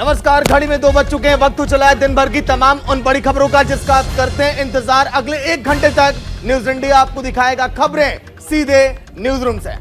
नमस्कार, घड़ी में 2 बज चुके हैं। वक्त चला है दिन भर की तमाम उन बड़ी खबरों का जिसका आप करते हैं इंतजार। अगले 1 घंटे तक न्यूज इंडिया आपको दिखाएगा खबरें सीधे न्यूज रूम से।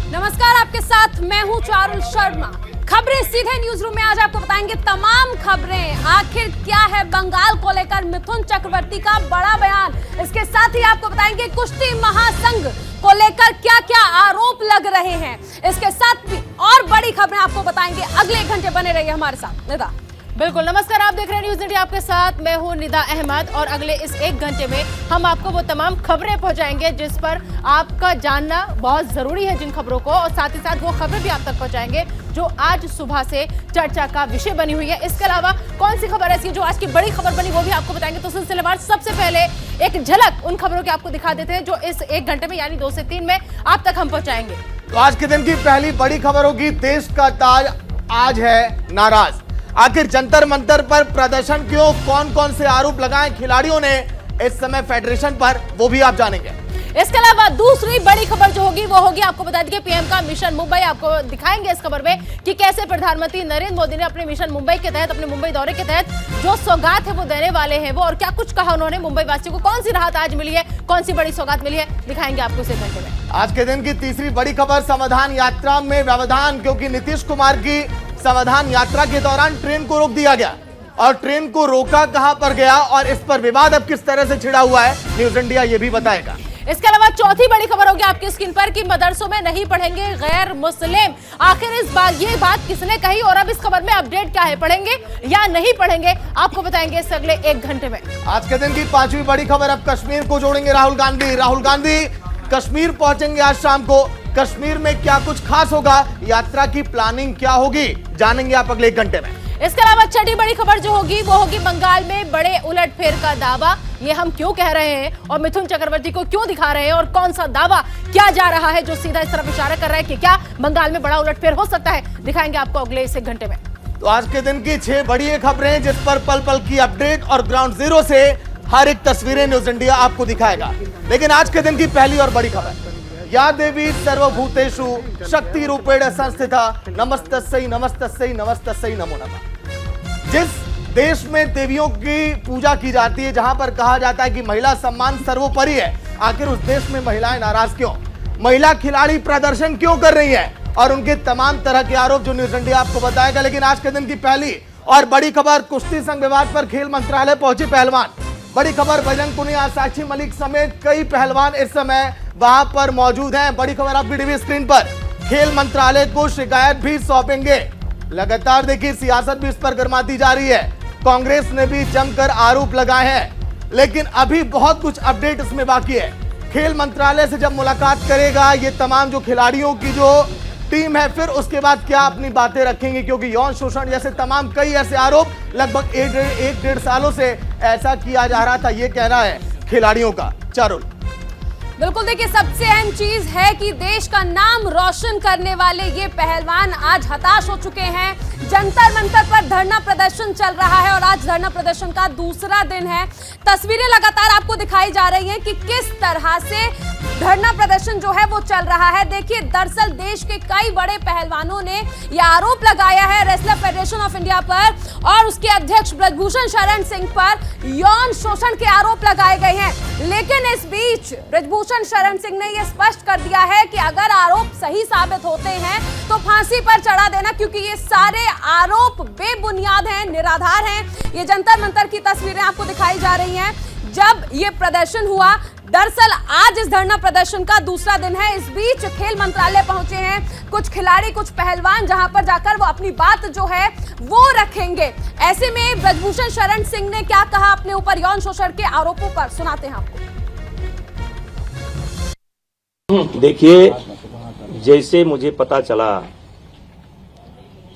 नमस्कार, आपके साथ मैं हूं चारुल शर्मा। खबरें सीधे न्यूज रूम में आज आपको बताएंगे तमाम खबरें। आखिर क्या है बंगाल को लेकर मिथुन चक्रवर्ती का बड़ा बयान। इसके साथ ही आपको बताएंगे कुश्ती महासंघ को लेकर क्या क्या आरोप लग रहे हैं। इसके साथ भी और बड़ी खबरें आपको बताएंगे। अगले 1 घंटे बने रहिए हमारे साथ। निदा बिल्कुल, नमस्कार, आप देख रहे हैं न्यूज इंडिया, आपके साथ मैं हूं निदा अहमद। और अगले इस 1 घंटे में हम आपको वो तमाम खबरें पहुंचाएंगे जिस पर आपका जानना बहुत जरूरी है, जिन खबरों को, और साथ ही साथ वो खबरें भी आप तक पहुंचाएंगे जो आज सुबह से चर्चा का विषय बनी हुई है। इसके अलावा कौन सी खबर ऐसी है जो आज की बड़ी खबर बनी, वो भी आपको बताएंगे। तो सिलसिलेवार सबसे पहले एक झलक उन खबरों की आपको दिखा देते हैं जो इस 1 घंटे में यानी 2 से 3 में आप तक हम पहुंचाएंगे। तो आज के दिन की पहली बड़ी खबर होगी, देश का ताज आज है नाराज। आखिर जंतर मंतर पर प्रदर्शन क्यों, कौन कौन से आरोप लगाए खिलाड़ियों ने इस समय फेडरेशन पर, वो भी आप जानेंगे। इसके अलावा दूसरी बड़ी खबर जो होगी वो होगी, आपको बता दें, पीएम का मिशन मुंबई। आपको दिखाएंगे इस खबर में कि कैसे प्रधानमंत्री नरेंद्र मोदी ने अपने मिशन मुंबई के तहत, अपने मुंबई दौरे के तहत जो सौगात है वो देने वाले हैं वो, और क्या कुछ कहा उन्होंने मुंबई वासियों को, कौन सी राहत आज मिली है, कौन सी बड़ी सौगात मिली है, दिखाएंगे आपको इस घंटे में। आज के दिन की तीसरी बड़ी खबर, समाधान यात्रा में व्यवधान, क्योंकि नीतीश कुमार की समाधान यात्रा के दौरान ट्रेन को रोक दिया गया और ट्रेन को रोका कहां पर गया और इस पर विवाद अब किस तरह से छिड़ा हुआ है, न्यूज इंडिया ये भी बताएगा। इसके अलावा चौथी बड़ी खबर होगी आपकी स्क्रीन पर कि मदरसों में नहीं पढ़ेंगे गैर मुस्लिम। आखिर इस बार ये बात किसने कही और अब इस खबर में अपडेट क्या है, पढ़ेंगे या नहीं पढ़ेंगे, आपको बताएंगे इस अगले 1 घंटे में। आज के दिन की 5वीं बड़ी खबर, अब कश्मीर को जोड़ेंगे राहुल गांधी। राहुल गांधी कश्मीर पहुंचेंगे आज शाम को। कश्मीर में क्या कुछ खास होगा, यात्रा की प्लानिंग क्या होगी, जानेंगे आप अगले 1 घंटे में। इसके अलावा छठी बड़ी खबर जो होगी वो होगी बंगाल में बड़े उलटफेर का दावा। ये हम क्यों कह रहे हैं और मिथुन चक्रवर्ती को क्यों दिखा रहे हैं और कौन सा दावा क्या जा रहा है जो सीधा इस तरफ इशारा कर रहा है कि क्या बंगाल में बड़ा उलटफेर हो सकता है, दिखाएंगे आपको अगले इस 1 घंटे में। तो आज के दिन की 6 बड़ी खबरें जिस पर पल पल की अपडेट और ग्राउंड जीरो से हर एक तस्वीरें न्यूज इंडिया आपको दिखाएगा। लेकिन आज के दिन की पहली और बड़ी खबर, या देवी सर्वभूतेषु शक्ति रूपेण संस्थिता नमस्तस्यै नमस्तस्यै नमस्तस्यै नमो नमः। जिस देश में देवियों की पूजा की जाती है, जहां पर कहा जाता है कि महिला सम्मान सर्वोपरि है, आखिर उस देश में महिलाएं नाराज क्यों, महिला खिलाड़ी प्रदर्शन क्यों कर रही है, और उनके तमाम तरह के आरोप जो न्यूज इंडिया आपको बताएगा। लेकिन आज के दिन की पहली और बड़ी खबर, कुश्ती संघ विवाद पर खेल मंत्रालय पहुंचे पहलवान। बड़ी खबर, बजरंग पुनिया, साक्षी मलिक समेत कई पहलवान इस समय वहां पर मौजूद हैं। बड़ी खबर आपकी टीवी स्क्रीन पर, खेल मंत्रालय को शिकायत भी सौंपेंगे। लगातार देखिए सियासत भी इस पर गर्माती जा रही है, कांग्रेस ने भी जमकर आरोप लगाए हैं। लेकिन अभी बहुत कुछ अपडेट इसमें बाकी है। खेल मंत्रालय से जब मुलाकात करेगा ये तमाम जो खिलाड़ियों की जो टीम है, फिर उसके बाद क्या अपनी बातें रखेंगे, क्योंकि यौन शोषण जैसे तमाम कई ऐसे आरोप लगभग 1-1.5 सालों से ऐसा किया जा रहा था, ये कहना है खिलाड़ियों का। चारुल, बिल्कुल, देखिए सबसे अहम चीज है कि देश का नाम रोशन करने वाले ये पहलवान आज हताश हो चुके हैं। जंतर मंतर पर धरना प्रदर्शन चल रहा है और आज धरना प्रदर्शन का दूसरा दिन है। तस्वीरें लगातार आपको दिखाई जा रही हैं कि किस तरह से धरना प्रदर्शन जो है वो चल रहा है। देखिए, दरअसल देश के कई बड़े पहलवानों ने यह आरोप लगाया है रेसलर फेडरेशन ऑफ इंडिया पर और उसके अध्यक्ष ब्रजभूषण शरण सिंह पर यौन शोषण के आरोप लगाए गए हैं। लेकिन इस बीच ब्रजभूषण शरण सिंह ने यह स्पष्ट कर दिया है कि अगर आरोप सही साबित होते हैं तो फांसी पर चढ़ा देना, क्योंकि ये सारे आरोप बेबुनियाद हैं, निराधार हैं। ये जंतर मंतर की तस्वीरें आपको दिखाई जा रही हैं जब ये प्रदर्शन हुआ। दरअसल आज इस धरना प्रदर्शन का दूसरा दिन है। इस बीच खेल मंत्रालय पहुंचे हैं कुछ खिलाड़ी, कुछ पहलवान, जहां पर जाकर वो अपनी बात जो है वो रखेंगे। ऐसे में ब्रजभूषण शरण सिंह ने क्या कहा अपने ऊपर यौन शोषण के आरोपों पर, सुनाते हैं आपको। देखिए, जैसे मुझे पता चला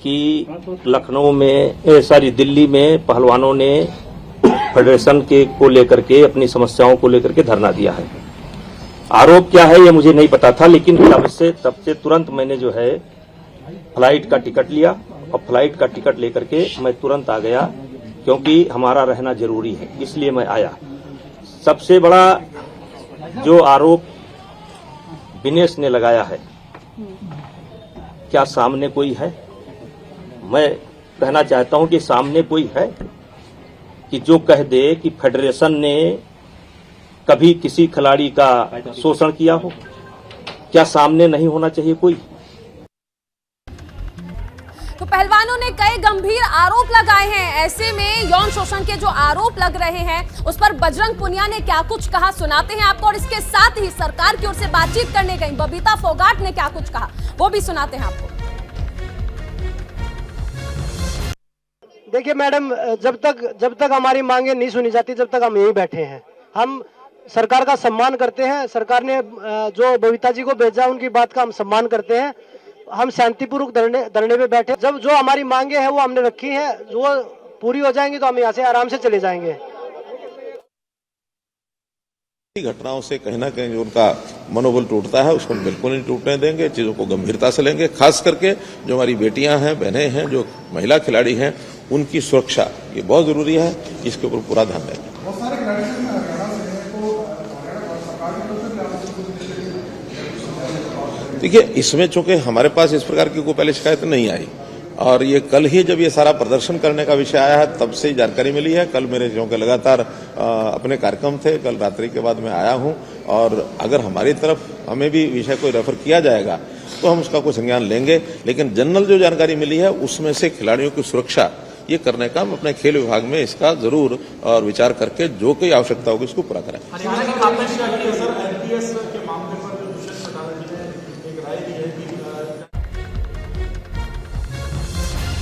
कि लखनऊ में दिल्ली में पहलवानों ने फेडरेशन के को लेकर के अपनी समस्याओं को लेकर के धरना दिया है। आरोप क्या है ये मुझे नहीं पता था, लेकिन तब से तुरंत मैंने जो है फ्लाइट का टिकट लिया और फ्लाइट का टिकट लेकर के मैं तुरंत आ गया, क्योंकि हमारा रहना जरूरी है, इसलिए मैं आया। सबसे बड़ा जो आरोप दिनेश ने लगाया है, क्या सामने कोई है? मैं कहना चाहता हूं कि सामने कोई है कि जो कह दे कि फेडरेशन ने कभी किसी खिलाड़ी का शोषण किया हो? क्या सामने नहीं होना चाहिए कोई? तो पहलवानों ने कई गंभीर आरोप लगाए हैं। ऐसे में यौन शोषण के जो आरोप लग रहे हैं उस पर बजरंग पुनिया ने क्या कुछ कहा सुनाते हैं आपको, और इसके साथ ही सरकार की ओर से बातचीत करने गई बबीता फोगाट ने क्या कुछ कहा वो भी सुनाते हैं आपको। देखिए मैडम, जब तक हमारी मांगे नहीं सुनी जाती तब तक हम यहीं बैठे हैं। हम सरकार का सम्मान करते हैं। सरकार ने जो बबीता जी को भेजा उनकी बात का हम सम्मान करते हैं। हम शांतिपूर्वक धरने पे बैठे। जब जो हमारी मांगे हैं वो हमने रखी हैं, वो पूरी हो जाएंगी तो हम यहाँ से आराम से चले जाएंगे। घटनाओं से कहीं ना कहीं जो उनका मनोबल टूटता है उसको बिल्कुल नहीं टूटने देंगे। चीजों को गंभीरता से लेंगे। खास करके जो हमारी बेटियां हैं, बहनें हैं, जो महिला खिलाड़ी हैं, उनकी सुरक्षा ये बहुत जरूरी है। इसके ऊपर पूरा ध्यान देंगे। देखिए, इसमें चूंकि हमारे पास इस प्रकार की कोई पहले शिकायत नहीं आई और ये कल ही जब ये सारा प्रदर्शन करने का विषय आया है तब से ही जानकारी मिली है। कल मेरे क्योंकि लगातार अपने कार्यक्रम थे, कल रात्रि के बाद मैं आया हूं और अगर हमारी तरफ हमें भी विषय को रेफर किया जाएगा तो हम उसका कोई संज्ञान लेंगे। लेकिन जनरल जो जानकारी मिली है उसमें से खिलाड़ियों की सुरक्षा ये करने का हम अपने खेल विभाग में इसका जरूर और विचार करके जो कोई आवश्यकता होगी उसको पूरा करें।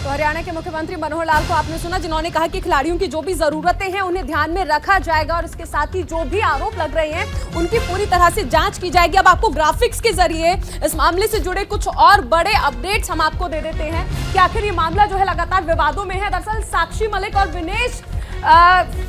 तो हरियाणा के मुख्यमंत्री मनोहर लाल को आपने सुना, जिन्होंने कहा कि खिलाड़ियों की जो भी जरूरतें हैं उन्हें ध्यान में रखा जाएगा और इसके साथ ही जो भी आरोप लग रहे हैं उनकी पूरी तरह से जांच की जाएगी। अब आपको ग्राफिक्स के जरिए इस मामले से जुड़े कुछ और बड़े अपडेट्स हम आपको दे देते हैं कि आखिर ये मामला जो है लगातार विवादों में है। दरअसल साक्षी मलिक और विनेश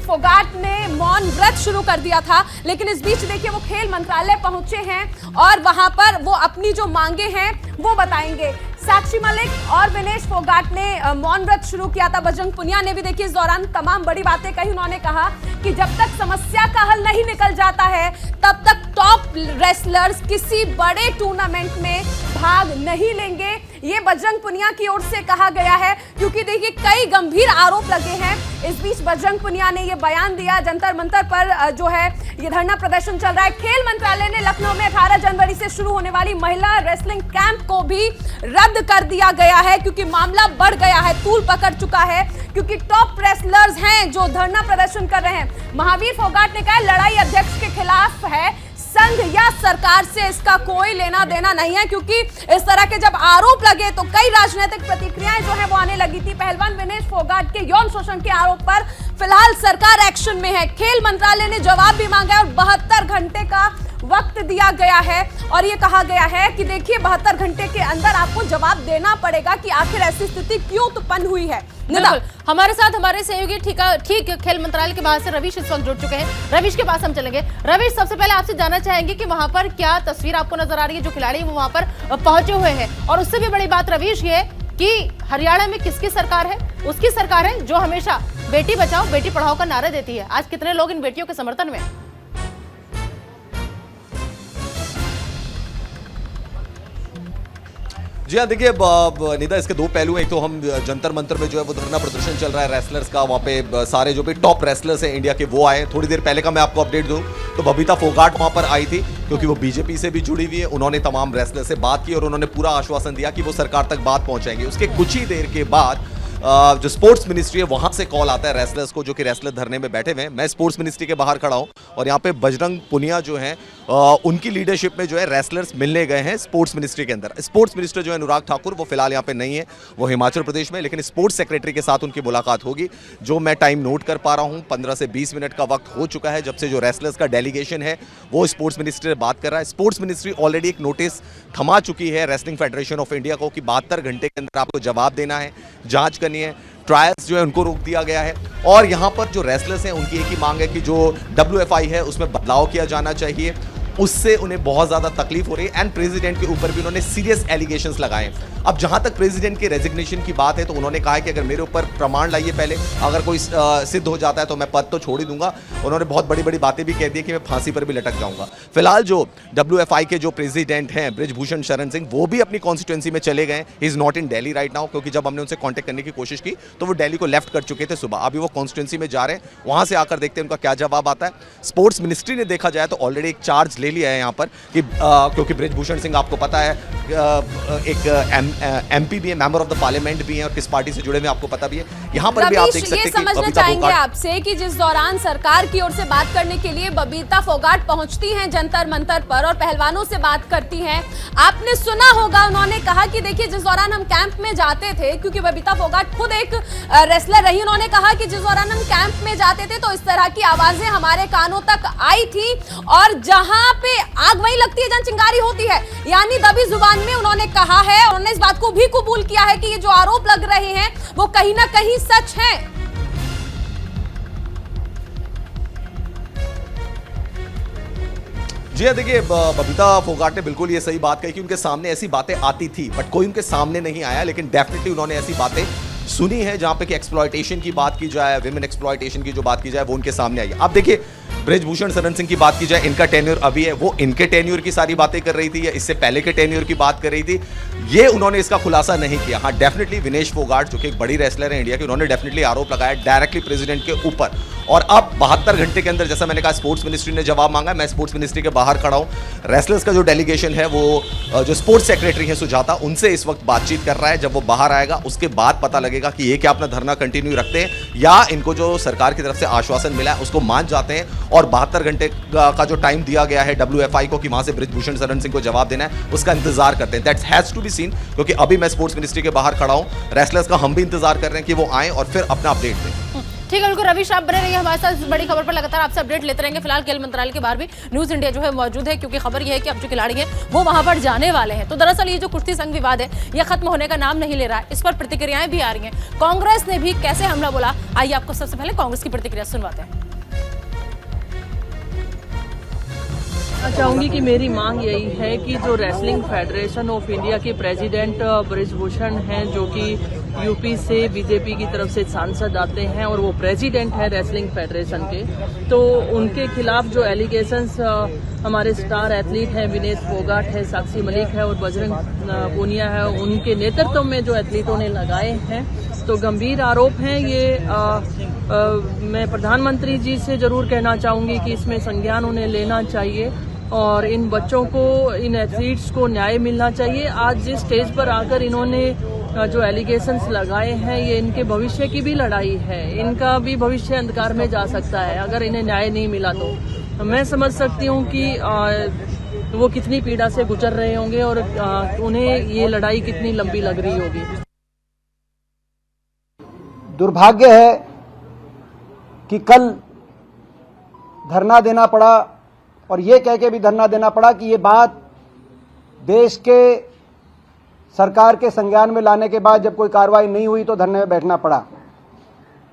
फोगाट ने मौन व्रत शुरू कर दिया था, लेकिन इस बीच देखिए वो खेल मंत्रालय पहुंचे हैं और वहां पर वो अपनी जो मांगे हैं वो बताएंगे। साक्षी मलिक और विनेश फोगाट ने मौन व्रत शुरू किया था। बजरंग पुनिया ने भी देखिए इस दौरान तमाम बड़ी बातें कही। उन्होंने कहा कि जब तक समस्या का हल नहीं निकल जाता है तब तक टॉप रेसलर्स किसी बड़े टूर्नामेंट में भाग नहीं लेंगे। ये बजरंग पुनिया की ओर से कहा गया है, क्योंकि देखिए कई गंभीर आरोप लगे हैं। इस बीच बजरंग पुनिया ने ये बयान दिया। जंतर मंतर पर जो है ये धरना प्रदर्शन चल रहा है। खेल मंत्रालय ने लखनऊ में 18 जनवरी से शुरू होने वाली महिला रेसलिंग कैंप को भी रद्द कर दिया गया है, क्योंकि मामला बढ़ गया है, तूल पकड़ चुका है, क्योंकि टॉप रेसलर्स हैं जो धरना प्रदर्शन कर रहे हैं। महावीर फोगाट ने कहा लड़ाई अध्यक्ष के खिलाफ है, संघ या सरकार से इसका कोई लेना देना नहीं है, क्योंकि इस तरह के जब आरोप लगे तो कई राजनीतिक प्रतिक्रियाएं जो है वो आने लगी थी। पहलवान विनेश फोगाट के यौन शोषण के आरोप पर फिलहाल सरकार एक्शन में है। खेल मंत्रालय ने जवाब भी मांगा है और 72 घंटे का वक्त दिया गया है और ये कहा गया है कि देखिए 72 घंटे के अंदर आपको जवाब देना पड़ेगा कि आखिर ऐसी स्थिति क्यों उत्पन्न हुई है। हमारे साथ हमारे सहयोगी ठीक खेल मंत्रालय के बाहर से रविश इस वक्त जुड़ चुके हैं। रविश के पास हम चलेंगे। रविश, सबसे पहले आपसे जानना चाहेंगे कि वहां पर क्या तस्वीर आपको नजर आ रही है, जो खिलाड़ी वो वहां पर पहुंचे हुए हैं, और उससे भी बड़ी बात रविश ये कि हरियाणा में किसकी सरकार है? उसकी सरकार है जो हमेशा बेटी बचाओ बेटी पढ़ाओ का नारा देती है। आज कितने लोग इन बेटियों के समर्थन में? जी हाँ, देखिए निदा, इसके दो पहलू हैं। एक तो हम जंतर मंतर में जो है वो धरना प्रदर्शन चल रहा है रेसलर्स का, वहाँ पे सारे जो भी टॉप रेसलर्स हैं इंडिया के वो आए। थोड़ी देर पहले का मैं आपको अपडेट दूं तो बबीता फोगाट वहाँ पर आई थी, क्योंकि वो बीजेपी से भी जुड़ी हुई है। उन्होंने तमाम रेसलर से बात की और उन्होंने पूरा आश्वासन दिया कि वो सरकार तक बात पहुँचाएंगे। उसके कुछ ही देर के बाद जो स्पोर्ट्स मिनिस्ट्री है वहां से कॉल आता है रेसलर्स को, जो कि रेसलर धरने में बैठे हुए हैं। मैं स्पोर्ट्स मिनिस्ट्री के बाहर खड़ा हूं और यहाँ पे बजरंग पुनिया जो है उनकी लीडरशिप में जो है रेसलर्स मिलने गए हैं स्पोर्ट्स मिनिस्ट्री के अंदर। स्पोर्ट्स मिनिस्टर जो है अनुराग ठाकुर, वो फिलहाल यहाँ पे नहीं है, वो हिमाचल प्रदेश में, लेकिन स्पोर्ट्स सेक्रेटरी के साथ उनकी मुलाकात होगी। जो मैं टाइम नोट कर पा रहा हूँ 15 से 20 मिनट का वक्त हो चुका है जब से जो रेसलर्स का डेलीगेशन है वो स्पोर्ट्स मिनिस्ट्री से बात कर रहा है। स्पोर्ट्स मिनिस्ट्री ऑलरेडी एक नोटिस थमा चुकी है रेसलिंग फेडरेशन ऑफ इंडिया को कि 72 घंटे के अंदर आपको जवाब देना है, जांच करनी है। ट्रायल्स जो है उनको रोक दिया गया है और यहाँ पर जो रेसलर्स हैं उनकी एक ही मांग है कि जो WFI है उसमें बदलाव किया जाना चाहिए उससे उन्हें बहुत ज्यादा तकलीफ हो रही है। एंड प्रेसिडेंट के ऊपर भी उन्होंने सीरियस एलिगेशंस लगाए। अब जहां तक प्रेसिडेंट के रेजिग्नेशन की बात है तो उन्होंने कहा है कि अगर मेरे ऊपर प्रमाण लाइए पहले, अगर कोई सिद्ध हो जाता है तो मैं पद तो छोड़ ही दूंगा। उन्होंने बहुत बड़ी बड़ी बातें भी कह दी कि मैं फांसी पर भी लटक जाऊंगा। फिलहाल जो WFI के जो प्रेसिडेंट हैं बृजभूषण शरण सिंह, वो भी अपनी कॉन्स्टिट्यूंसी में चले गए। He is not in Delhi right now, क्योंकि जब हमने उनसे कांटेक्ट करने की कोशिश की तो वो दिल्ली को लेफ्ट कर चुके थे सुबह। अभी वो कॉन्स्टिट्यूंसी में जा रहे हैं, वहां से आकर देखते हैं उनका क्या जवाब आता है। स्पोर्ट्स मिनिस्ट्री ने देखा जाए तो ऑलरेडी एक चार्ज ले लिया है यहाँ पर कि क्योंकि बृजभूषण सिंह आपको पता है एक MP भी है, मेंबर ऑफ द पार्लियामेंट भी है, और किस पार्टी से जुड़े हुए आपको पता भी है। यहाँ पर भी आप देख सकते हैं कि समझना चाहेंगे आपसे कि जिस दौरान सरकार की ओर से बात करने के लिए बबीता फोगाट पहुंचती हैं जंतर मंतर पर और पहलवानों से बात करती हैं, आपने सुना होगा उन्होंने कहा कि देखिए जिस दौरान हम कैंप में जाते थे, क्योंकि बबीता फोगाट खुद एक रेसलर रही, उन्होंने कहा कि जिस दौरान हम कैंप में जाते थे तो इस तरह की आवाजें हमारे कानों तक आई थी और जहां पे आग वहीं लगती है जहां चिंगारी होती है, यानी दबी जुबान में उन्होंने कहा है। उन्होंने इस बात को भी कबूल किया है कि ये जो आरोप लग रहे हैं वो कहीं ना कहीं सच है। जी हाँ, देखिए बबीता फोगाट ने बिल्कुल ये सही बात कही कि उनके सामने ऐसी बातें आती थी, बट कोई उनके सामने नहीं आया। लेकिन डेफिनेटली उन्होंने ऐसी बातें सुनी है जहां पे कि एक्सप्लॉयटेशन की बात की जाए, विमेन एक्सप्लॉयटेशन की जो बात की जाए वो उनके सामने आई है। अब देखिए बृजभूषण शरण सिंह की बात की जाए, इनका टेन्योर अभी है, वो इनके टेन्योर की सारी बातें कर रही थी या इससे पहले के टेन्योर की बात कर रही थी, ये उन्होंने इसका खुलासा नहीं किया। हाँ, डेफिनेटली विनेश फोगाट जो कि एक बड़ी रेसलर है इंडिया की, उन्होंने डेफिनेटली आरोप लगाया डायरेक्टली प्रेसिडेंट के ऊपर। और अब 72 घंटे के अंदर, जैसा मैंने कहा, स्पोर्ट्स मिनिस्ट्री ने जवाब मांगा। मैं स्पोर्ट्स मिनिस्ट्री के बाहर खड़ा हूं। रेसलर्स का जो डेलीगेशन है वो जो स्पोर्ट्स सेक्रेटरी है सुजाता, उनसे इस वक्त बातचीत कर रहा है। जब वो बाहर आएगा उसके बाद पता लगेगा कि ये क्या अपना धरना कंटिन्यू रखते हैं या इनको जो सरकार की तरफ से आश्वासन मिला है उसको मान जाते हैं। और 72 घंटे का जो टाइम दिया गया है WFI को कि वहां से बृजभूषण शरण सिंह को जवाब देना है, उसका इंतजार करते हैं। That has to be seen, क्योंकि अभी मैं स्पोर्ट्स मिनिस्ट्री के बाहर खड़ा हूं, रेसलर्स का हम भी इंतजार कर रहे हैं कि वो आए और फिर अपना अपडेट दें। ठीक है, बिल्कुल रविश, आप बने रहिए हमारे साथ। इस बड़ी खबर पर लगातार आपसे अपडेट लेते रहेंगे। फिलहाल खेल मंत्रालय के बाहर भी न्यूज इंडिया जो है मौजूद है, क्योंकि खबर यह है कि अब जो खिलाड़ी हैं वो वहां पर जाने वाले हैं। तो दरअसल ये जो कुश्ती संघ विवाद है ये खत्म होने का नाम नहीं ले रहा है। इस पर प्रतिक्रियाएं भी आ रही हैं। कांग्रेस ने भी कैसे हमला बोला, आइए आपको सबसे पहले कांग्रेस की प्रतिक्रिया सुनवाते हैं। चाहूंगी कि मेरी मांग यही है कि जो रेसलिंग फेडरेशन ऑफ इंडिया के प्रेसिडेंट बृजभूषण हैं, जो कि यूपी से बीजेपी की तरफ से सांसद आते हैं और वो प्रेसिडेंट है रेसलिंग फेडरेशन के, तो उनके खिलाफ जो एलिगेशंस हमारे स्टार एथलीट हैं, विनेश फोगाट है, साक्षी मलिक है और बजरंग पूनिया है, उनके नेतृत्व में जो एथलीटों ने लगाए हैं, तो गंभीर आरोप हैं ये। मैं प्रधानमंत्री जी से जरूर कहना चाहूंगी कि इसमें संज्ञान उन्हें लेना चाहिए और इन बच्चों को, इन एथलीट्स को न्याय मिलना चाहिए। आज जिस स्टेज पर आकर इन्होंने जो एलिगेशंस लगाए हैं, ये इनके भविष्य की भी लड़ाई है। इनका भी भविष्य अंधकार में जा सकता है अगर इन्हें न्याय नहीं मिला तो। मैं समझ सकती हूँ कि वो कितनी पीड़ा से गुजर रहे होंगे और उन्हें ये लड़ाई कितनी लंबी लग रही होगी। दुर्भाग्य है कि कल धरना देना पड़ा और ये कह के भी धरना देना पड़ा कि ये बात देश के सरकार के संज्ञान में लाने के बाद जब कोई कार्रवाई नहीं हुई तो धरने में बैठना पड़ा।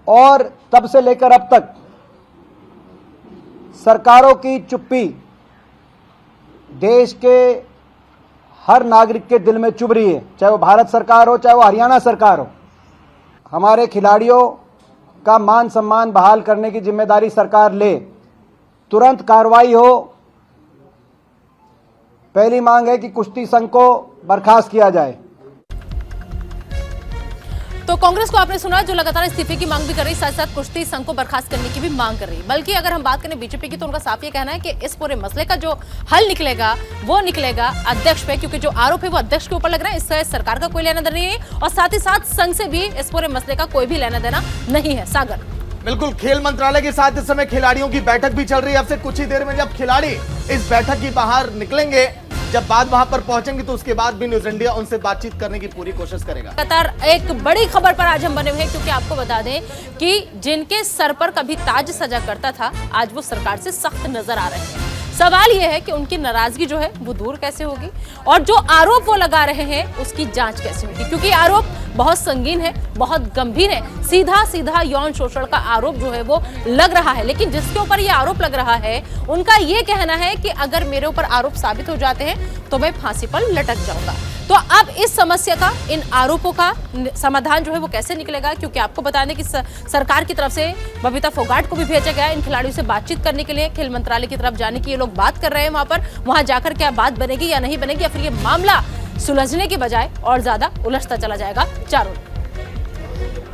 और तब से लेकर अब तक सरकारों की चुप्पी देश के हर नागरिक के दिल में चुभ रही है, चाहे वो भारत सरकार हो चाहे वो हरियाणा सरकार हो। हमारे खिलाड़ियों का मान सम्मान बहाल करने की जिम्मेदारी सरकार ले, तुरंत कार्रवाई हो। पहली मांग है कि कुश्ती संघ को बर्खास्त किया जाए। तो कांग्रेस को आपने सुना, जो लगातार इस्तीफे की मांग भी कर रही, साथ साथ कुश्ती संघ को बर्खास्त करने की भी मांग कर रही। बल्कि अगर हम बात करें बीजेपी की तो उनका साफ ये कहना है कि इस पूरे मसले का जो हल निकलेगा वो निकलेगा अध्यक्ष पे, क्योंकि जो आरोप है वो अध्यक्ष के ऊपर लग रहा है। इससे सरकार का कोई लेना देना नहीं है और साथ ही साथ संघ से भी इस पूरे मसले का कोई भी लेना देना नहीं है। सागर, बिल्कुल, खेल मंत्रालय के साथ इस समय खिलाड़ियों की बैठक भी चल रही है। अब से कुछ ही देर में जब खिलाड़ी इस बैठक की बाहर निकलेंगे, जब बात वहां पर पहुंचेंगे तो उसके बाद भी न्यूज इंडिया उनसे बातचीत करने की पूरी कोशिश करेगा। लगातार एक बड़ी खबर पर आज हम बने हुए हैं, क्योंकि आपको बता दें कि जिनके सर पर कभी ताज सजा करता था आज वो सरकार से सख्त नजर आ रहे हैं। सवाल यह है कि उनकी नाराजगी जो है वो दूर कैसे होगी और जो आरोप वो लगा रहे हैं उसकी जांच कैसे होगी, क्योंकि आरोप बहुत संगीन है, बहुत गंभीर है। सीधा सीधा यौन शोषण का आरोप जो है वो लग रहा है, लेकिन जिसके ऊपर ये आरोप लग रहा है उनका ये कहना है कि अगर मेरे ऊपर आरोप साबित हो जाते हैं तो मैं फांसी पर लटक जाऊंगा। तो अब इस समस्या का, इन आरोपों का समाधान जो है वो कैसे निकलेगा, क्योंकि आपको बता दें कि सरकार की तरफ से बबीता फोगाट को भी भेजा गया इन खिलाड़ियों से बातचीत करने के लिए। खेल मंत्रालय की तरफ जाने की ये लोग बात कर रहे हैं, वहां जाकर क्या बात बनेगी या नहीं बनेगी, या फिर ये मामला सुलझने के बजाय और ज्यादा उलझता चला जाएगा चारों।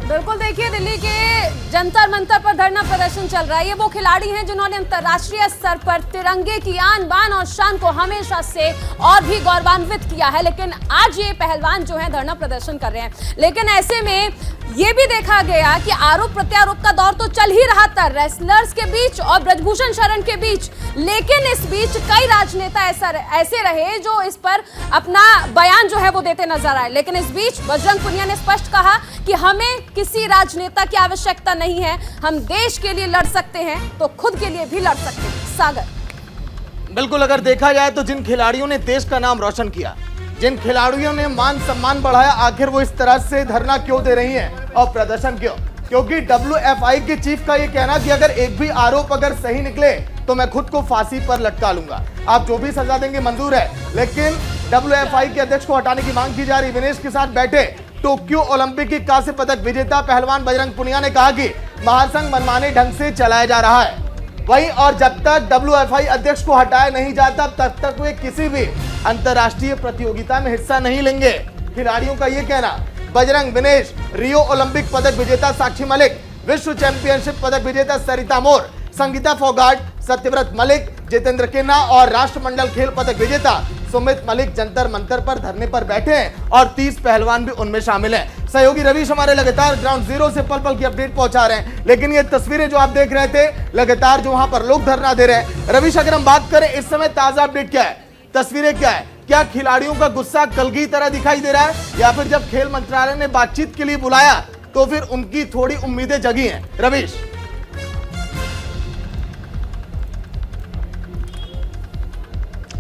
बिल्कुल, देखिए दिल्ली के जंतर मंतर पर धरना प्रदर्शन चल रहा है। ये वो खिलाड़ी हैं जिन्होंने अंतर्राष्ट्रीय स्तर पर तिरंगे की आन बान और शान को हमेशा से और भी गौरवान्वित किया है, लेकिन आज ये पहलवान जो है धरना प्रदर्शन कर रहे हैं। लेकिन ऐसे में ये भी देखा गया कि आरोप प्रत्यारोप का दौर तो चल ही रहा था रेसलर्स के बीच और ब्रजभूषण शरण के बीच, लेकिन इस बीच कई राजनेता ऐसे रहे जो इस पर अपना बयान जो है वो देते नजर आए। लेकिन इस बीच बजरंग पुनिया ने स्पष्ट कहा कि हमें किसी राजनेता की आवश्यकता नहीं है, हम देश के लिए लड़ सकते हैं तो खुद के लिए भी लड़ सकते हैं। सागर, बिल्कुल, अगर देखा जाए तो जिन खिलाड़ियों ने देश का नाम रोशन किया, जिन खिलाड़ियों ने मान सम्मान बढ़ाया, आखिर वो इस तरह से धरना क्यों दे रही हैं और प्रदर्शन क्यों? क्योंकि WFI के चीफ का ये कहना कि अगर एक भी आरोप अगर सही निकले तो मैं खुद को फांसी पर लटका लूंगा। आप जो भी सजा देंगे मंजूर है, लेकिन WFI के अध्यक्ष को हटाने की मांग की जा रही। विनेश के साथ बैठे टोक्यो ओलंपिक की कांस्य पदक विजेता पहलवान बजरंग पुनिया ने कहा कि महासंघ मनमाने ढंग से चलाया जा रहा है। वहीं और जब तक WFI अध्यक्ष को हटाया नहीं जाता तब तक वे किसी भी अंतर्राष्ट्रीय प्रतियोगिता में हिस्सा नहीं लेंगे। खिलाड़ियों का यह कहना। बजरंग, विनेश, रियो ओलंपिक पदक विजेता साक्षी मलिक, विश्व चैंपियनशिप पदक विजेता सरिता मोर, संगीता फोगाट, सत्यव्रत मलिक, जितेंद्र किन्ना और राष्ट्रमंडल खेल पदक विजेता सुमित मलिक जंतर मंतर पर धरने पर बैठे हैं और 30 पहलवान भी उनमें शामिल हैं। सहयोगी रवीश हमारे लगातार ग्राउंड जीरो से पल पल की अपडेट पहुंचा रहे हैं, लेकिन ये तस्वीरें जो आप देख रहे थे लगातार जो वहां पर लोग धरना दे रहे हैं। रवीश, अगर हम बात करें इस समय ताजा अपडेट क्या है, तस्वीरें क्या है, क्या खिलाड़ियों का गुस्सा कल की तरह दिखाई दे रहा है या फिर जब खेल मंत्रालय ने बातचीत के लिए बुलाया तो फिर उनकी थोड़ी उम्मीदें जगी हैं? रवीश,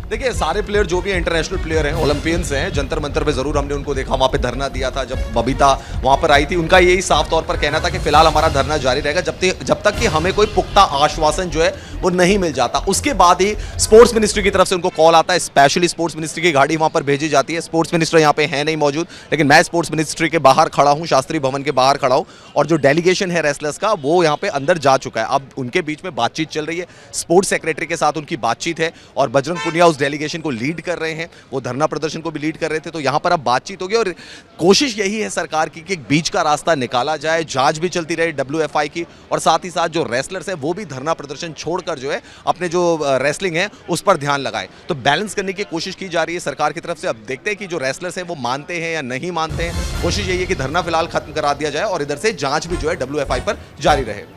देखिए, सारे प्लेयर जो भी इंटरनेशनल प्लेयर हैं, ओलंपियंस हैं, जंतर मंतर पे जरूर हमने उनको देखा, वहां पे धरना दिया था। जब बबीता वहां पर आई थी, उनका यही साफ तौर पर कहना था कि फिलहाल हमारा धरना जारी रहेगा जब तक कि हमें कोई पुख्ता आश्वासन जो है वो नहीं मिल जाता। उसके बाद ही स्पोर्ट्स मिनिस्ट्री की तरफ से उनको कॉल आता है, स्पेशली स्पोर्ट्स मिनिस्ट्री की गाड़ी वहां पर भेजी जाती है। स्पोर्ट्स मिनिस्टर यहाँ पे है नहीं मौजूद, लेकिन मैं स्पोर्ट्स मिनिस्ट्री के बाहर खड़ा हूँ, शास्त्री भवन के बाहर खड़ा हूँ, और जो डेलीगेशन है रेसलर्स का वो यहाँ पे अंदर जा चुका है। अब उनके बीच में बातचीत चल रही है, स्पोर्ट्स सेक्रेटरी के साथ उनकी बातचीत है और बजरंग पुनिया उस डेलीगेशन को लीड कर रहे हैं, वो धरना प्रदर्शन को भी लीड कर रहे थे। तो यहां पर अब बातचीत होगी और कोशिश यही है सरकार की कि एक बीच का रास्ता निकाला जाए, जांच भी चलती रहे WFI की, और साथ ही साथ जो रेसलर्स हैं वो भी धरना प्रदर्शन छोड़कर जो है अपने जो रेसलिंग है उस पर ध्यान लगाएं। तो बैलेंस करने की कोशिश की जा रही है सरकार की तरफ से। अब देखते हैं कि जो रेसलर्स हैं वो मानते हैं या नहीं मानते हैं। कोशिश यही है कि धरना फिलहाल खत्म करा दिया जाए और इधर से जांच भी जो है WFI पर जारी रहे।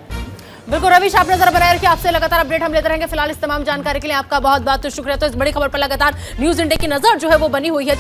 बिल्कुल रवीश, आपने जरा बनाया कि आपसे लगातार अपडेट हम लेते रहेंगे। फिलहाल इस तमाम जानकारी के लिए आपका बहुत बहुत शुक्रिया। तो इस बड़ी खबर पर लगातार न्यूज इंडिया की नजर जो है वो बनी हुई है।